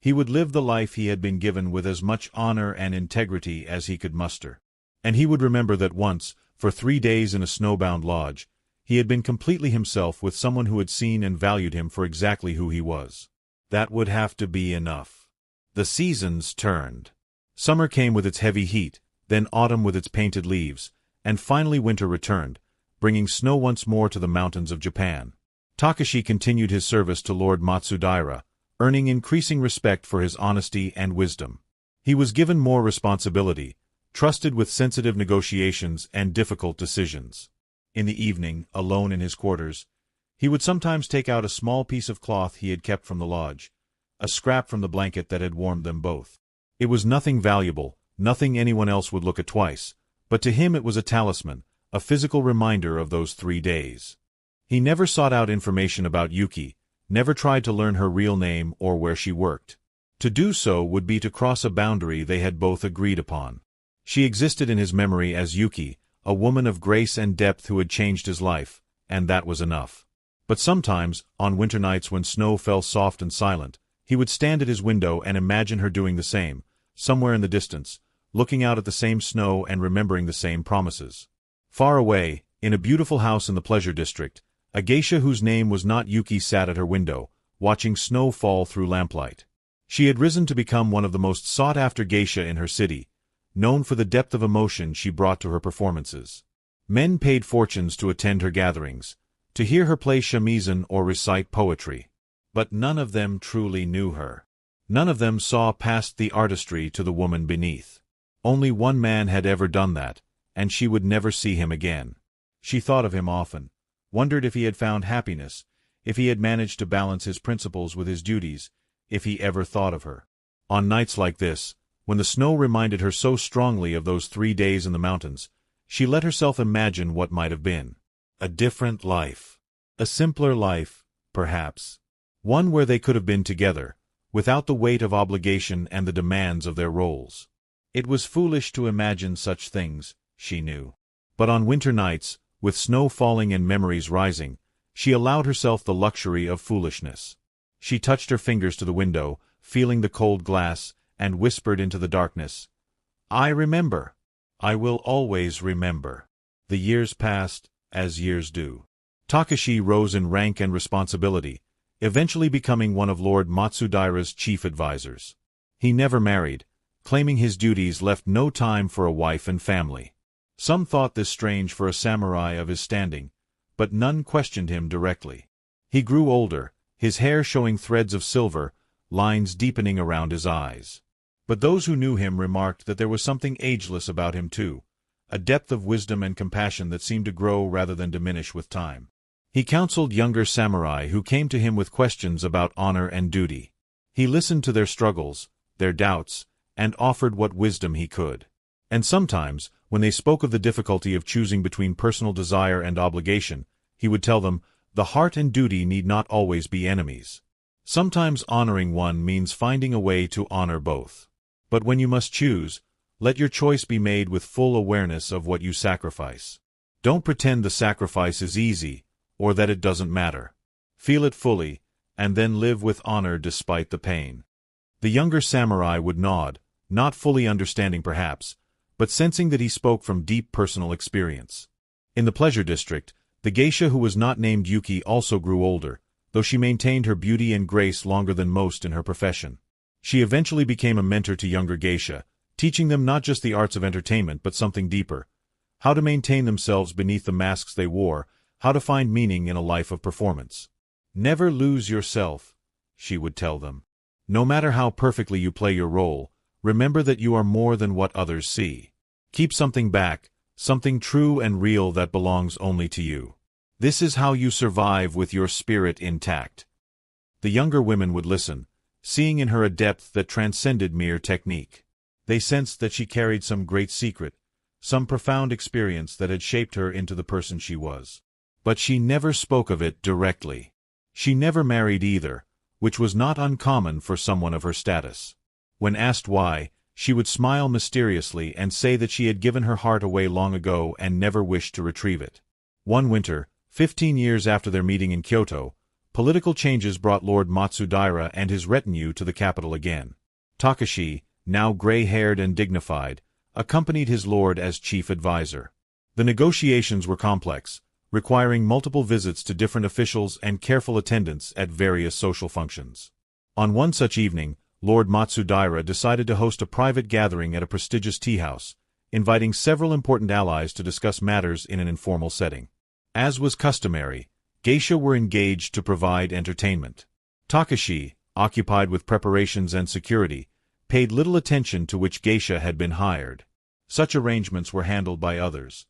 He would live the life he had been given with as much honor and integrity as he could muster. And he would remember that once, for 3 days in a snowbound lodge, he had been completely himself with someone who had seen and valued him for exactly who he was. That would have to be enough. The seasons turned. Summer came with its heavy heat, then autumn with its painted leaves, and finally winter returned, bringing snow once more to the mountains of Japan. Takashi continued his service to Lord Matsudaira, earning increasing respect for his honesty and wisdom. He was given more responsibility, trusted with sensitive negotiations and difficult decisions. In the evening, alone in his quarters, he would sometimes take out a small piece of cloth he had kept from the lodge, a scrap from the blanket that had warmed them both. It was nothing valuable, nothing anyone else would look at twice, but to him it was a talisman, a physical reminder of those 3 days. He never sought out information about Yuki, never tried to learn her real name or where she worked. To do so would be to cross a boundary they had both agreed upon. She existed in his memory as Yuki, a woman of grace and depth who had changed his life, and that was enough. But sometimes, on winter nights when snow fell soft and silent, he would stand at his window and imagine her doing the same, somewhere in the distance, looking out at the same snow and remembering the same promises. Far away, in a beautiful house in the pleasure district, a geisha whose name was not Yuki sat at her window, watching snow fall through lamplight. She had risen to become one of the most sought-after geisha in her city, known for the depth of emotion she brought to her performances. Men paid fortunes to attend her gatherings, to hear her play shamisen or recite poetry. But none of them truly knew her. None of them saw past the artistry to the woman beneath. Only one man had ever done that, and she would never see him again. She thought of him often, wondered if he had found happiness, if he had managed to balance his principles with his duties, if he ever thought of her. On nights like this, when the snow reminded her so strongly of those 3 days in the mountains, she let herself imagine what might have been. A different life. A simpler life, perhaps. One where they could have been together, without the weight of obligation and the demands of their roles. It was foolish to imagine such things, she knew. But on winter nights, with snow falling and memories rising, she allowed herself the luxury of foolishness. She touched her fingers to the window, feeling the cold glass, and whispered into the darkness, "I remember. I will always remember." The years passed, as years do. Takashi rose in rank and responsibility, eventually becoming one of Lord Matsudaira's chief advisors. He never married, claiming his duties left no time for a wife and family. Some thought this strange for a samurai of his standing, but none questioned him directly. He grew older, his hair showing threads of silver, lines deepening around his eyes. But those who knew him remarked that there was something ageless about him too, a depth of wisdom and compassion that seemed to grow rather than diminish with time. He counseled younger samurai who came to him with questions about honor and duty. He listened to their struggles, their doubts, and offered what wisdom he could. And sometimes, when they spoke of the difficulty of choosing between personal desire and obligation, he would tell them, the heart and duty need not always be enemies. Sometimes honoring one means finding a way to honor both. But when you must choose, let your choice be made with full awareness of what you sacrifice. Don't pretend the sacrifice is easy, or that it doesn't matter. Feel it fully, and then live with honor despite the pain. The younger samurai would nod, not fully understanding perhaps, but sensing that he spoke from deep personal experience. In the pleasure district, the geisha who was not named Yuki also grew older, though she maintained her beauty and grace longer than most in her profession. She eventually became a mentor to younger geisha, teaching them not just the arts of entertainment but something deeper: how to maintain themselves beneath the masks they wore, how to find meaning in a life of performance. Never lose yourself, she would tell them. No matter how perfectly you play your role, remember that you are more than what others see. Keep something back, something true and real that belongs only to you. This is how you survive with your spirit intact. The younger women would listen, seeing in her a depth that transcended mere technique. They sensed that she carried some great secret, some profound experience that had shaped her into the person she was. But she never spoke of it directly. She never married either, which was not uncommon for someone of her status. When asked why, she would smile mysteriously and say that she had given her heart away long ago and never wished to retrieve it. One winter, 15 years after their meeting in Kyoto, political changes brought Lord Matsudaira and his retinue to the capital again. Takashi, now gray-haired and dignified, accompanied his lord as chief advisor. The negotiations were complex, requiring multiple visits to different officials and careful attendance at various social functions. On one such evening, Lord Matsudaira decided to host a private gathering at a prestigious tea-house, inviting several important allies to discuss matters in an informal setting. As was customary, geisha were engaged to provide entertainment. Takashi, occupied with preparations and security, paid little attention to which geisha had been hired. Such arrangements were handled by others.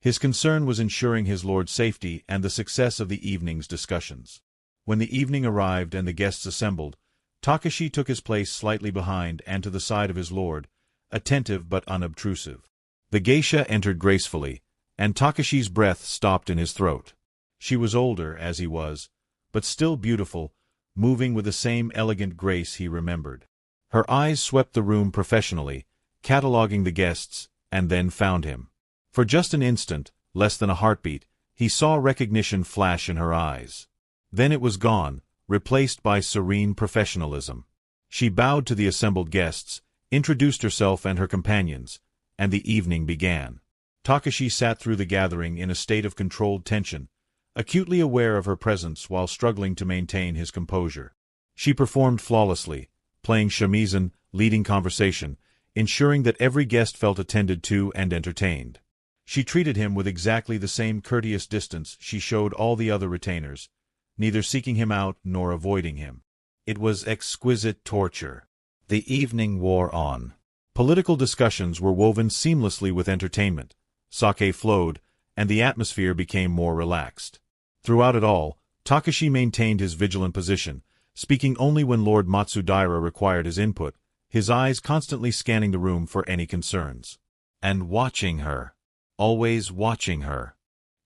His concern was ensuring his lord's safety and the success of the evening's discussions. When the evening arrived and the guests assembled, Takashi took his place slightly behind and to the side of his lord, attentive but unobtrusive. The geisha entered gracefully, and Takashi's breath stopped in his throat. She was older, as he was, but still beautiful, moving with the same elegant grace he remembered. Her eyes swept the room professionally, cataloging the guests, and then found him. For just an instant, less than a heartbeat, he saw recognition flash in her eyes. Then it was gone, replaced by serene professionalism. She bowed to the assembled guests, introduced herself and her companions, and the evening began. Takashi sat through the gathering in a state of controlled tension, acutely aware of her presence while struggling to maintain his composure. She performed flawlessly, playing shamisen, leading conversation, ensuring that every guest felt attended to and entertained. She treated him with exactly the same courteous distance she showed all the other retainers, neither seeking him out nor avoiding him. It was exquisite torture. The evening wore on. Political discussions were woven seamlessly with entertainment, sake flowed, and the atmosphere became more relaxed. Throughout it all, Takashi maintained his vigilant position, speaking only when Lord Matsudaira required his input, his eyes constantly scanning the room for any concerns. And watching her. Always watching her.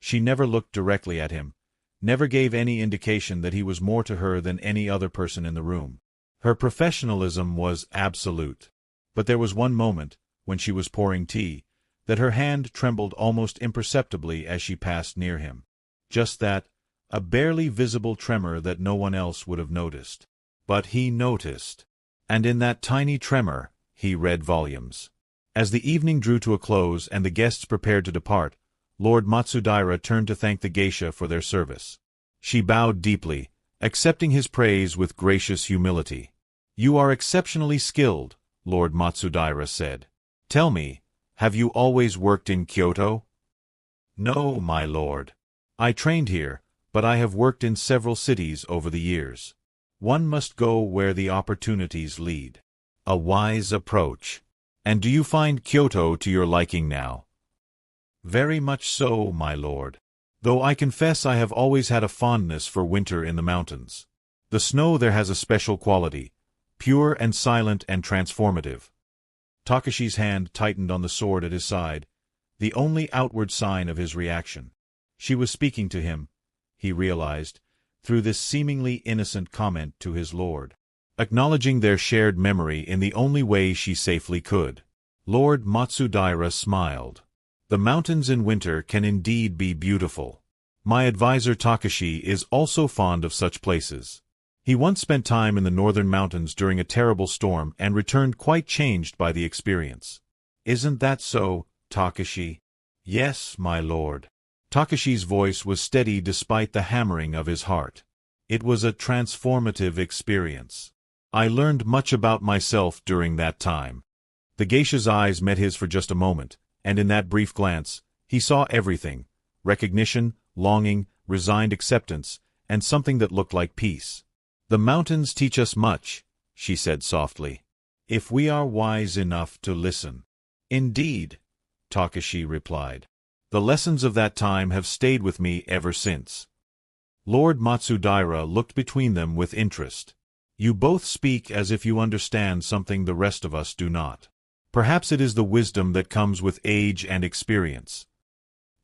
She never looked directly at him, never gave any indication that he was more to her than any other person in the room. Her professionalism was absolute. But there was one moment, when she was pouring tea, that her hand trembled almost imperceptibly as she passed near him. Just that, a barely visible tremor that no one else would have noticed. But he noticed. And in that tiny tremor, he read volumes. As the evening drew to a close and the guests prepared to depart, Lord Matsudaira turned to thank the geisha for their service. She bowed deeply, accepting his praise with gracious humility. "You are exceptionally skilled," Lord Matsudaira said. "Tell me, have you always worked in Kyoto?" "No, my lord. I trained here, but I have worked in several cities over the years. One must go where the opportunities lead." A wise approach. "And do you find Kyoto to your liking now?" "Very much so, my lord. Though I confess I have always had a fondness for winter in the mountains. The snow there has a special quality, pure and silent and transformative." Takashi's hand tightened on the sword at his side, the only outward sign of his reaction. She was speaking to him, he realized, through this seemingly innocent comment to his lord, acknowledging their shared memory in the only way she safely could. Lord Matsudaira smiled. The mountains in winter can indeed be beautiful. My advisor Takashi is also fond of such places. He once spent time in the northern mountains during a terrible storm and returned quite changed by the experience. Isn't that so, Takashi? Yes, my lord. Takashi's voice was steady despite the hammering of his heart. It was a transformative experience. I learned much about myself during that time. The geisha's eyes met his for just a moment, and in that brief glance, he saw everything: recognition, longing, resigned acceptance, and something that looked like peace. The mountains teach us much, she said softly, if we are wise enough to listen. Indeed, Takashi replied. The lessons of that time have stayed with me ever since. Lord Matsudaira looked between them with interest. You both speak as if you understand something the rest of us do not. Perhaps it is the wisdom that comes with age and experience.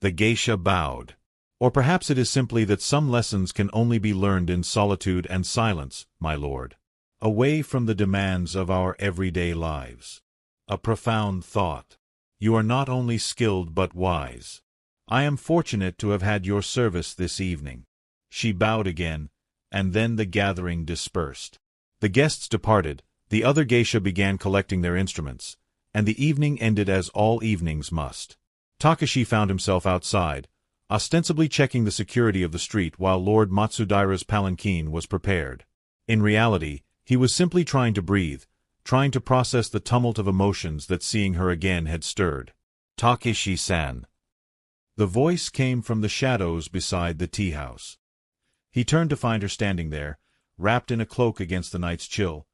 The geisha bowed. Or perhaps it is simply that some lessons can only be learned in solitude and silence, my lord, away from the demands of our everyday lives. A profound thought. You are not only skilled but wise. I am fortunate to have had your service this evening. She bowed again, and then the gathering dispersed. The guests departed, the other geisha began collecting their instruments, and the evening ended as all evenings must. Takashi found himself outside, ostensibly checking the security of the street while Lord Matsudaira's palanquin was prepared. In reality, he was simply trying to breathe, trying to process the tumult of emotions that seeing her again had stirred. Takeshi-san. The voice came from the shadows beside the tea-house. He turned to find her standing there, wrapped in a cloak against the night's chill,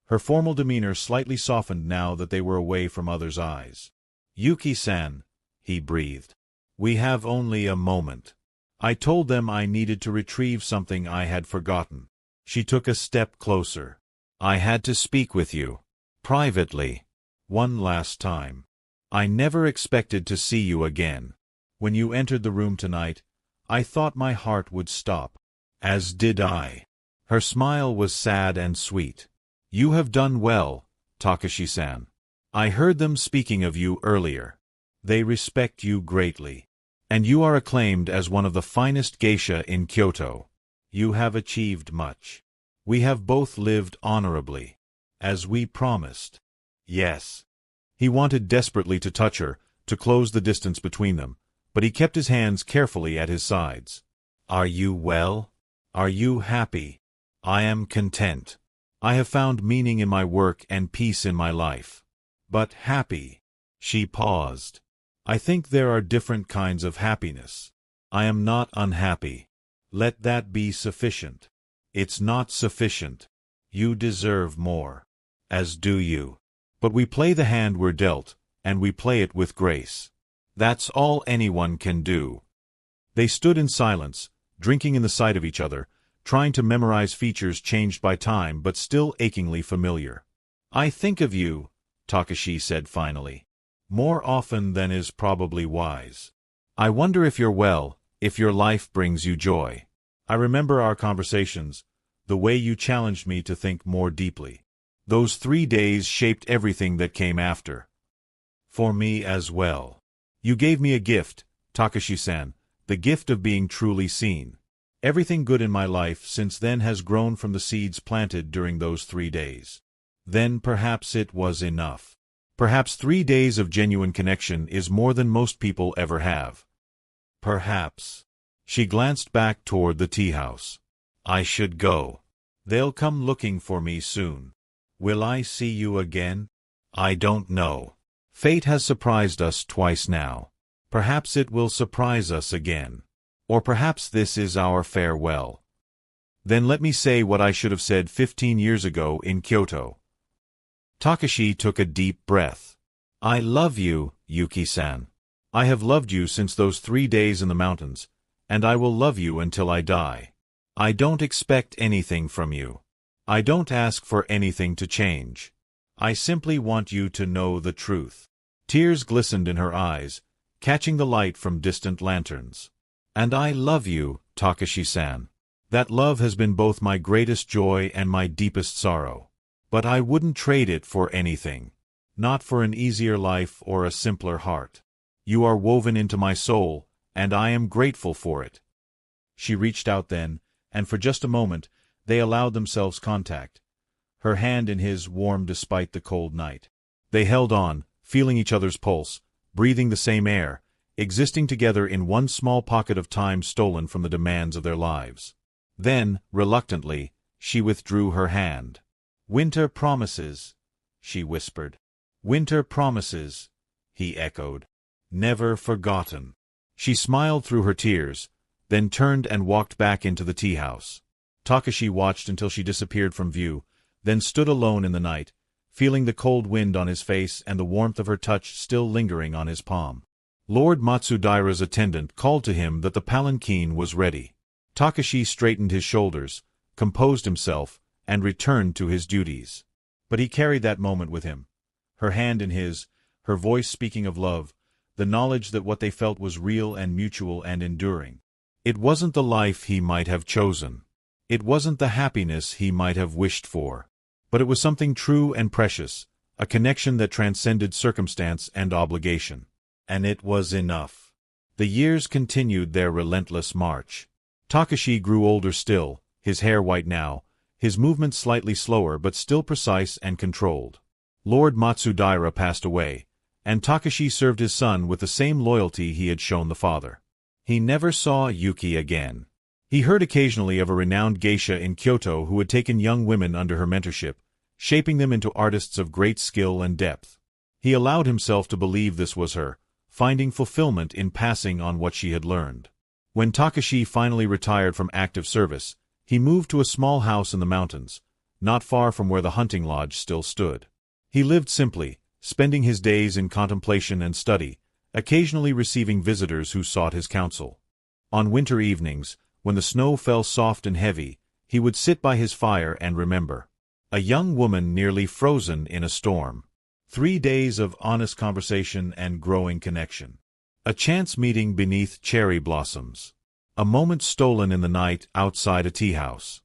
her formal demeanor slightly softened now that they were away from others' eyes. Yuki-san, he breathed. We have only a moment. I told them I needed to retrieve something I had forgotten. She took a step closer. I had to speak with you. Privately. One last time. I never expected to see you again. When you entered the room tonight, I thought my heart would stop. As did I. Her smile was sad and sweet. You have done well, Takashi-san. I heard them speaking of you earlier. They respect you greatly. And you are acclaimed as one of the finest geisha in Kyoto. You have achieved much. We have both lived honorably. As we promised. Yes. He wanted desperately to touch her, to close the distance between them, but he kept his hands carefully at his sides. Are you well? Are you happy? I am content. I have found meaning in my work and peace in my life. But happy. She paused. I think there are different kinds of happiness. I am not unhappy. Let that be sufficient. It's not sufficient. You deserve more. As do you. But we play the hand we're dealt, and we play it with grace. That's all anyone can do. They stood in silence, drinking in the sight of each other, trying to memorize features changed by time but still achingly familiar. I think of you, Takashi said finally. More often than is probably wise. I wonder if you're well, if your life brings you joy. I remember our conversations, the way you challenged me to think more deeply. Those 3 days shaped everything that came after. For me as well. You gave me a gift, Takashi-san, the gift of being truly seen. Everything good in my life since then has grown from the seeds planted during those 3 days. Then perhaps it was enough. Perhaps 3 days of genuine connection is more than most people ever have. Perhaps. She glanced back toward the tea-house. I should go. They'll come looking for me soon. Will I see you again? I don't know. Fate has surprised us twice now. Perhaps it will surprise us again. Or perhaps this is our farewell. Then let me say what I should have said 15 years ago in Kyoto. Takashi took a deep breath. I love you, Yuki-san. I have loved you since those 3 days in the mountains, and I will love you until I die. I don't expect anything from you. I don't ask for anything to change. I simply want you to know the truth." Tears glistened in her eyes, catching the light from distant lanterns. "And I love you, Takashi-san. That love has been both my greatest joy and my deepest sorrow. But I wouldn't trade it for anything. Not for an easier life or a simpler heart. You are woven into my soul, and I am grateful for it." She reached out then, and for just a moment, they allowed themselves contact. Her hand in his warm despite the cold night. They held on, feeling each other's pulse, breathing the same air, existing together in one small pocket of time stolen from the demands of their lives. Then, reluctantly, she withdrew her hand. "Winter promises," she whispered. "Winter promises," he echoed. "Never forgotten." She smiled through her tears, then turned and walked back into the tea-house. Takashi watched until she disappeared from view, then stood alone in the night, feeling the cold wind on his face and the warmth of her touch still lingering on his palm. Lord Matsudaira's attendant called to him that the palanquin was ready. Takashi straightened his shoulders, composed himself, and returned to his duties. But he carried that moment with him. Her hand in his, her voice speaking of love, the knowledge that what they felt was real and mutual and enduring. It wasn't the life he might have chosen. It wasn't the happiness he might have wished for. But it was something true and precious, a connection that transcended circumstance and obligation. And it was enough. The years continued their relentless march. Takashi grew older still, his hair white now, his movements slightly slower but still precise and controlled. Lord Matsudaira passed away, and Takashi served his son with the same loyalty he had shown the father. He never saw Yuki again. He heard occasionally of a renowned geisha in Kyoto who had taken young women under her mentorship, shaping them into artists of great skill and depth. He allowed himself to believe this was her, finding fulfillment in passing on what she had learned. When Takashi finally retired from active service, he moved to a small house in the mountains, not far from where the hunting lodge still stood. He lived simply, spending his days in contemplation and study, occasionally receiving visitors who sought his counsel. On winter evenings, when the snow fell soft and heavy, he would sit by his fire and remember. A young woman nearly frozen in a storm. 3 days of honest conversation and growing connection. A chance meeting beneath cherry blossoms. A moment stolen in the night outside a tea-house.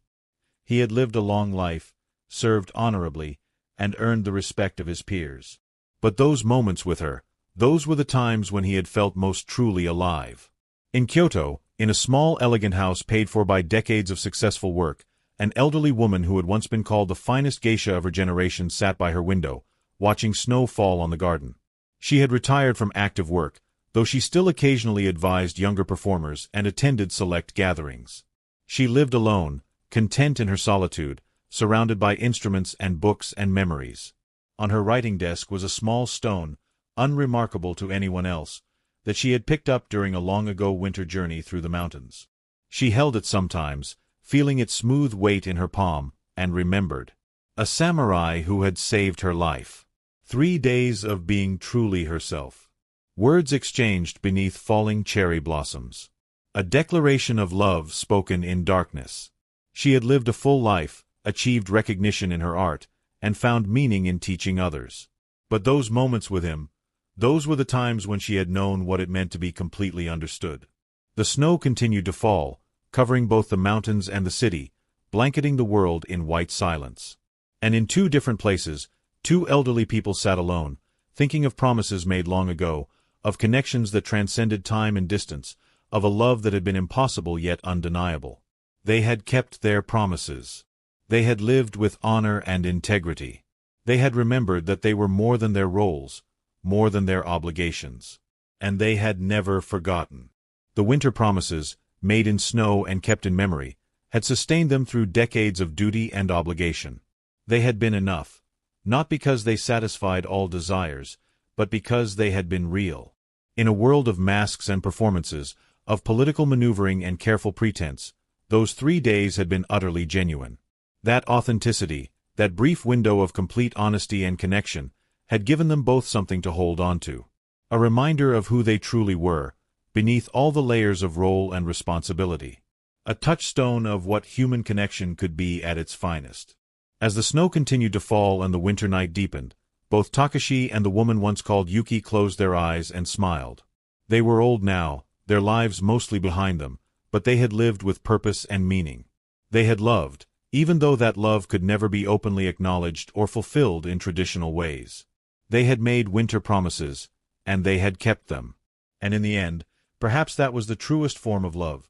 He had lived a long life, served honorably, and earned the respect of his peers. But those moments with her, those were the times when he had felt most truly alive. In Kyoto, in a small elegant house paid for by decades of successful work, an elderly woman who had once been called the finest geisha of her generation sat by her window, watching snow fall on the garden. She had retired from active work, though she still occasionally advised younger performers and attended select gatherings. She lived alone, content in her solitude, surrounded by instruments and books and memories. On her writing desk was a small stone, unremarkable to anyone else, that she had picked up during a long-ago winter journey through the mountains. She held it sometimes, feeling its smooth weight in her palm, and remembered. A samurai who had saved her life. 3 days of being truly herself. Words exchanged beneath falling cherry blossoms. A declaration of love spoken in darkness. She had lived a full life, achieved recognition in her art, and found meaning in teaching others. But those moments with him, those were the times when she had known what it meant to be completely understood. The snow continued to fall, covering both the mountains and the city, blanketing the world in white silence. And in 2 different places, 2 elderly people sat alone, thinking of promises made long ago, of connections that transcended time and distance, of a love that had been impossible yet undeniable. They had kept their promises. They had lived with honor and integrity. They had remembered that they were more than their roles, more than their obligations. And they had never forgotten. The winter promises, made in snow and kept in memory, had sustained them through decades of duty and obligation. They had been enough, not because they satisfied all desires, but because they had been real. In a world of masks and performances, of political maneuvering and careful pretense, those 3 days had been utterly genuine. That authenticity, that brief window of complete honesty and connection, had given them both something to hold on to. A reminder of who they truly were, beneath all the layers of role and responsibility. A touchstone of what human connection could be at its finest. As the snow continued to fall and the winter night deepened, both Takashi and the woman once called Yuki closed their eyes and smiled. They were old now, their lives mostly behind them, but they had lived with purpose and meaning. They had loved, even though that love could never be openly acknowledged or fulfilled in traditional ways. They had made winter promises, and they had kept them. And in the end, perhaps that was the truest form of love,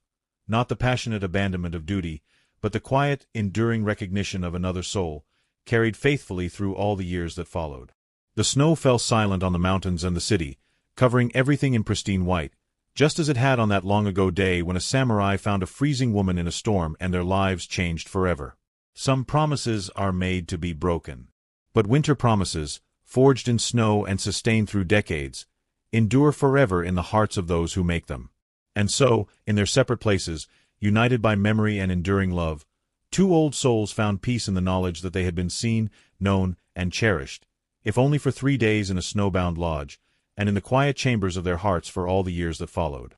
not the passionate abandonment of duty, but the quiet, enduring recognition of another soul, carried faithfully through all the years that followed. The snow fell silent on the mountains and the city, covering everything in pristine white, just as it had on that long-ago day when a samurai found a freezing woman in a storm and their lives changed forever. Some promises are made to be broken. But winter promises, forged in snow and sustained through decades, endure forever in the hearts of those who make them. And so, in their separate places, united by memory and enduring love, two old souls found peace in the knowledge that they had been seen, known, and cherished, if only for 3 days in a snowbound lodge, and in the quiet chambers of their hearts for all the years that followed.